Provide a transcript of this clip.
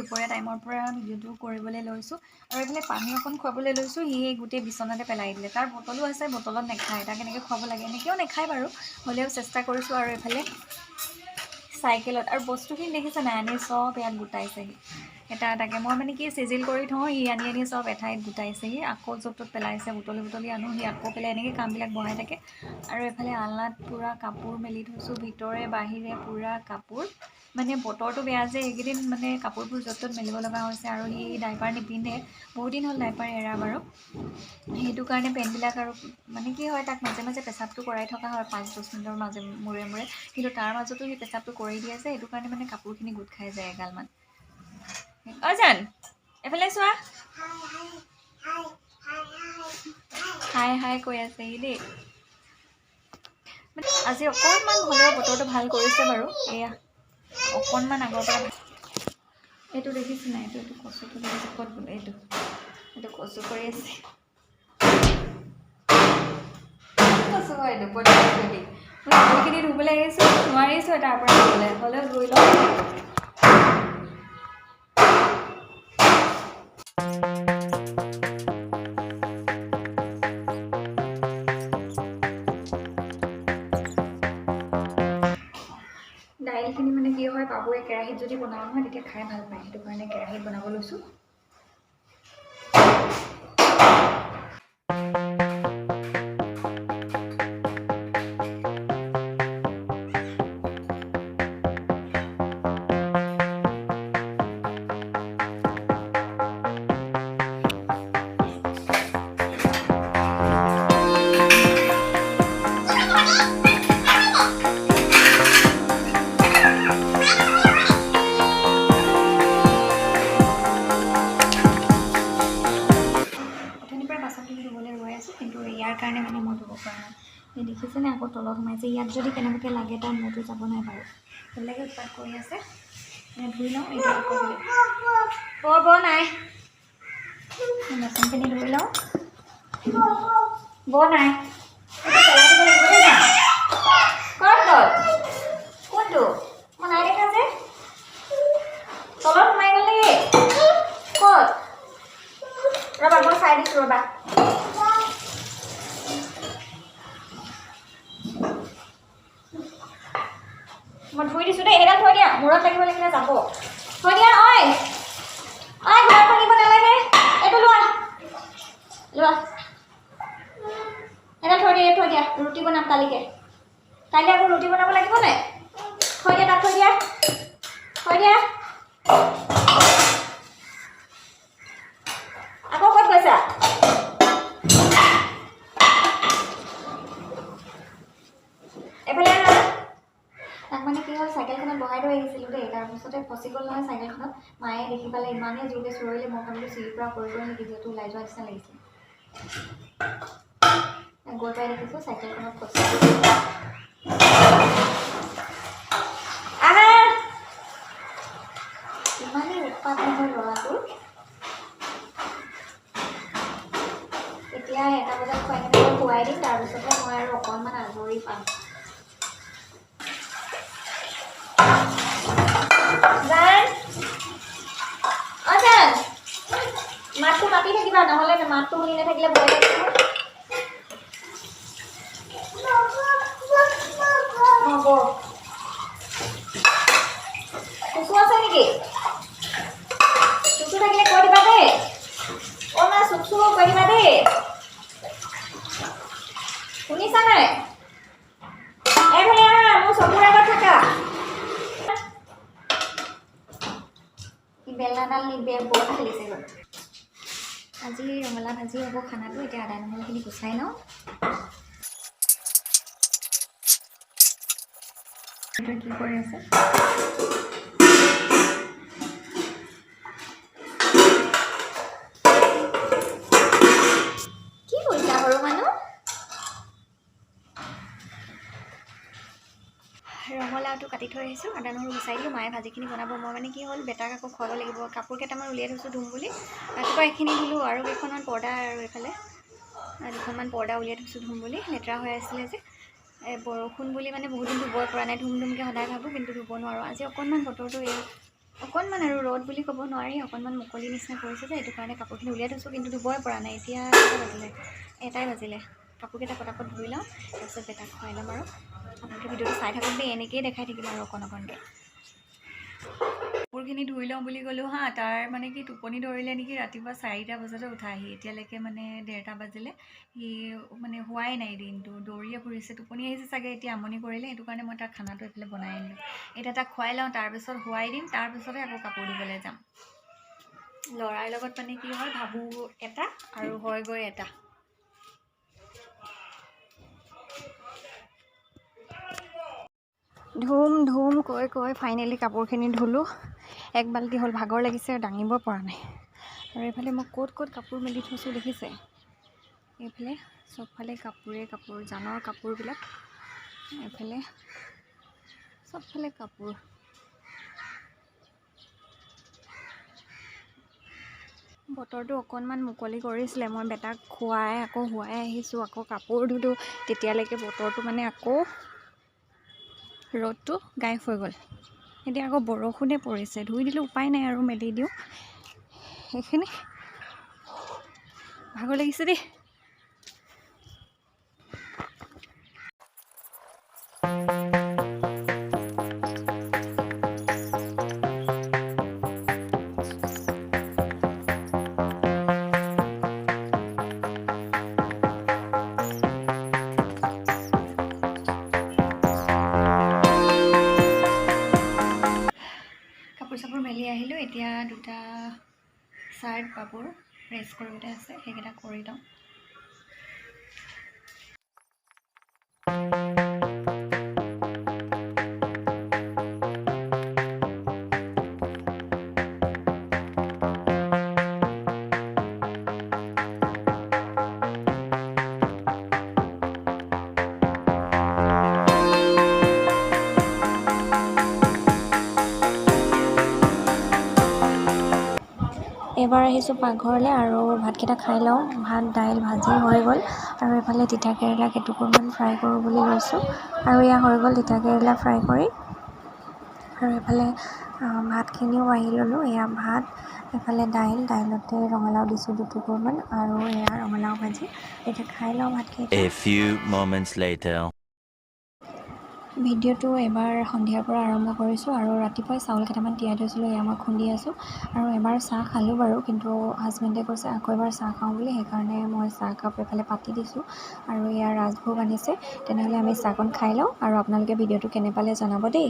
দুপৰীয়া টাইমৰ পৰা ভিডিঅ'টো কৰিবলৈ লৈছোঁ আৰু এইফালে পানী অকণ খুৱাবলৈ লৈছোঁ। সি গোটেই বিচনাতে পেলাই দিলে। তাৰ বটলো আছে, বটলত নাখায়। তাক এনেকৈ খুৱাব লাগে, এনেকৈও নাখায় বাৰু, হ'লেও চেষ্টা কৰিছোঁ। আৰু এইফালে চাইকেলত আৰু বস্তুখিনি দেখিছে নাই, আনি চব ইয়াত গোটাইছেহি এটা এটাকৈ। মই মানে কি চিজিল কৰি থওঁ, সি আনি আনি চব এঠাইত গোটাইছেহি। আকৌ য'ত ত'ত পেলাইছে, বুটলি আনো, সি আকৌ পেলাই, এনেকৈ কামবিলাক বঢ়াই থাকে। আৰু এইফালে আলনাত পূৰা কাপোৰ মেলি থৈছোঁ, ভিতৰে বাহিৰে পূৰা কাপোৰ। মানে বতৰটো বেয়া যে এইকেইদিন মানে কাপোৰবোৰ য'ত ত'ত মেলিব লগা হৈছে। আৰু সি ডাইপাৰ নিপিন্ধে, বহুত দিন হ'ল ডাইপাৰ এৰা বাৰু। সেইটো কাৰণে পেণ্টবিলাক আৰু মানে কি হয়, তাক মাজে মাজে পেচাবটো কৰাই থকা হয় 5-10 মিনিটৰ মূৰে মূৰে। কিন্তু তাৰ মাজতো সি পেচাবটো কৰি দিয়ে যে, সেইটো কাৰণে মানে কাপোৰখিনি গোট খাই যায় এগালমান। জান এফালে চোৱা, হাই হাই কৈ আছে সি দেই। আজি অকণমান হ'লেও বতৰটো ভাল কৰিছে বাৰু। এয়া অকণমান আগৰ পৰা এইটো দেখিছে নাই, এইটো কচুটো দেখিছে ক'ত বোলে, এইটো কচু কৰি আছে। কচু হয় এইটো পদ্ধতি। মই কাপোৰখিনি ধুবলৈ আহিছোঁ, নোৱাৰিছোঁ তাৰ পৰা ধুবলৈ, হ'লেও ধুই লওঁ। দাইলখিনি মানে কি হয়, বাবুৱে কেৰাহীত যদি বনাওঁ নহয় তেতিয়া খাই ভাল পায়, সেইটো কাৰণে কেৰাহীত বনাব লৈছোঁ। কিন্তু ইয়াৰ কাৰণে মানে মই ধুব পৰা নাই। এই দেখিছেনে আকৌ তলত সোমাইছে। ইয়াত যদি কেনেবাকৈ লাগে তাৰ মূৰটো যাব নাই বাৰু, বেলেগে উৎপাত কৰি আছে। ধুই লওঁ, এইটো আকৌ নাই বাচনখিনি ধুই লওঁ। নাই কোনটো মই নাই দেখা যে, তলত সোমাই গ'লে ক'ত? ৰ'বা মই চাই দিছোঁ, ৰ'বা। মই ধুই দিছোঁ দেই, সেইডাল থৈ দিয়া, মূৰত লাগিব লাগিলে যাব। থৈ দিয়া, ঐ ঘৰত থাকিব নালাগে, এইটো লোৱা সেইডাল থৈ দিয়া, ৰুটি বনাম কালি আকৌ ৰুটি বনাব লাগিব নাই? থৈ দিয়া, তাত থৈ দিয়া। আকৌ ক'ত গৈছা? এইফালে তাক মানে কি হ'ল, চাইকেলখনত বহাই থৈ আহিছিলোঁ দেই, তাৰপিছতে ফচি গ'ল নহয় চাইকেলখনত। মায়ে দেখি পালে, ইমানেই জোৰকৈ চিঞৰিলে, মই ভাবিলোঁ চিৰিৰ পৰা পৰিব নেকি, যিহেতু ওলাই যোৱা নিচিনা লাগিছিল। গৈ পাই দেখিছোঁ চাইকেলখনত ফচি ইমানেই উৎপাত নহয় ল'ৰাটোৰ। এতিয়া 1টা বজাত খুৱাই দিম, তাৰপিছতে মই আৰু অকণমান আজৰি পাম। মাতটো মাতি থাকিবা, নহ'লে মাতটো শুনি নাথাকিলে ভয় লাগিব। হ'ব, চুচু আছে নেকি? চুচু থাকিলে কৈ দিবা দেই। মা চুচু কৈ দিবা দেই, শুনিছা নাই? এইফালে আহা, মোৰ চকুৰ আগত থাকা। বেলনাডাল নি বহুত খেলিছে গ'ল। আজি ৰঙালাও ভাজি হ'ব খানাটো। এতিয়া আদা নহৰুখিনি গুচাই লওঁ। কি কৰি আছে? কি কৰিছা সৰু মানুহ? ৰঙালাওটো কাটি থৈ আহিছোঁ, আদা নহৰু গুচাই দিলোঁ। মায়ে ভাজিখিনি বনাব। মই মানে কি হ'ল, বেটাক আকৌ খুৱাব লাগিব। কাপোৰ কেইটামান উলিয়াই থৈছোঁ ধুম বুলি, ৰাতিপুৱা এইখিনি ধুলোঁ। আৰু কেইখনমান পৰ্দা, আৰু এইফালে 2খনমান পৰ্দা উলিয়াই থৈছোঁ ধুম বুলি, লেতেৰা হৈ আছিলে যে। বৰষুণ বুলি মানে বহুত দিন ধুব পৰা নাই, ধুমকৈ সদায় ভাবোঁ, কিন্তু ধুব নোৱাৰোঁ। আজি অকণমান বতৰটো এই অকণমান আৰু ৰ'দ বুলি ক'ব নোৱাৰি, অকণমান মুকলি নিচিনা কৰিছে যে, এইটো কাৰণে কাপোৰখিনি উলিয়াই থৈছোঁ, কিন্তু ধুবই পৰা নাই। এতিয়া এটাই বাজিলে। কাপোৰকেইটা পটাপট ধুই লওঁ, তাৰপিছত বেটাক খুৱাই ল'ম আৰু আপোনালোকে ভিডিঅ'টো চাই থাকোঁতে এনেকেই দেখাই থাকিম আৰু অকণকৈ। কাপোৰখিনি ধুই লওঁ বুলি ক'লোঁ হা, তাৰ মানে কি টোপনি ধৰিলে নেকি, ৰাতিপুৱা 4টা বজাতে উঠাহি, এতিয়ালৈকে মানে 1:30 বাজিলে, সি মানে হোৱাই নাই দিনটো, দৌৰিয়ে ফুৰিছে, টোপনি আহিছে চাগে, এতিয়া আমনি কৰিলে, সেইটো কাৰণে মই তাৰ খানাটো এইফালে বনাই আনিলোঁ। এতিয়া তাক খুৱাই লওঁ, তাৰপিছত শুৱাই দিম, তাৰপিছতে আকৌ কাপোৰ ধুবলৈ যাম। ল'ৰাৰ লগত মানে কি হয়, ভাবোঁ এটা আৰু হয়গৈ এটা। ধুম কৈ ফাইনেলি কাপোৰখিনি ধুলোঁ। এক বাল্টি হ'ল, ভাগৰ লাগিছে আৰু দাঙিব পৰা নাই। আৰু এইফালে মই ক'ত কাপোৰ মেলি থৈছোঁ দেখিছে? এইফালে চবফালে কাপোৰ, জানৰ কাপোৰবিলাক। এইফালে চবফালে কাপোৰ। বতৰটো অকণমান মুকলি কৰিছিলে, মই বেটাক খুৱাই আকৌ শুৱাই আহিছোঁ, আকৌ কাপোৰ ধুলোঁ, তেতিয়ালৈকে বতৰটো মানে আকৌ ৰ'দটো গায়ব হৈ গ'ল। এতিয়া আকৌ বৰষুণে পৰিছে, ধুই দিলোঁ, উপায় নাই আৰু মেলি দিওঁ। সেইখিনি ভাগৰ লাগিছে দেই। কাপোৰ মেলি আহিলোঁ, এতিয়া 2টা চাৰ্ট বাবুৰ প্ৰেছ কৰোঁতে আছে, সেইকেইটা কৰি লওঁ। এবাৰ আহিছোঁ পাকঘৰলৈ আৰু ভাতকেইটা খাই লওঁ। ভাত, দাইল, ভাজি হৈ গ'ল আৰু এইফালে তিতাকেৰেলা কেইটুকুৰমান ফ্ৰাই কৰোঁ বুলি লৈছোঁ। আৰু এয়া হৈ গ'ল তিতাকেৰেলা ফ্ৰাই কৰি। আৰু এইফালে ভাতখিনিও বাঢ়ি ল'লোঁ। এয়া ভাত, এইফালে দাইলতে ৰঙালাও দিছোঁ 2টুকুৰমান আৰু এয়া ৰঙালাও ভাজি। এতিয়া খাই লওঁ ভাতকেইটা। A few moments later. ভিডিঅ'টো এবাৰ সন্ধিয়াৰ পৰা আৰম্ভ কৰিছোঁ আৰু ৰাতিপুৱাই চাউল কেইটামান তিয়াই থৈছিলোঁ, এয়া মই খুন্দি আছোঁ। আৰু এবাৰ চাহ খালোঁ বাৰু, কিন্তু হাজবেণ্ডে কৈছে আকৌ এবাৰ চাহ খাওঁ বুলি, সেইকাৰণে মই চাহকাপ এইফালে পাতি দিছোঁ। আৰু এয়া ৰাজভোগ আনিছে, তেনেহ'লে আমি চাহকণ খাই লওঁ আৰু আপোনালোকে ভিডিঅ'টো কেনে পালে জনাব দেই।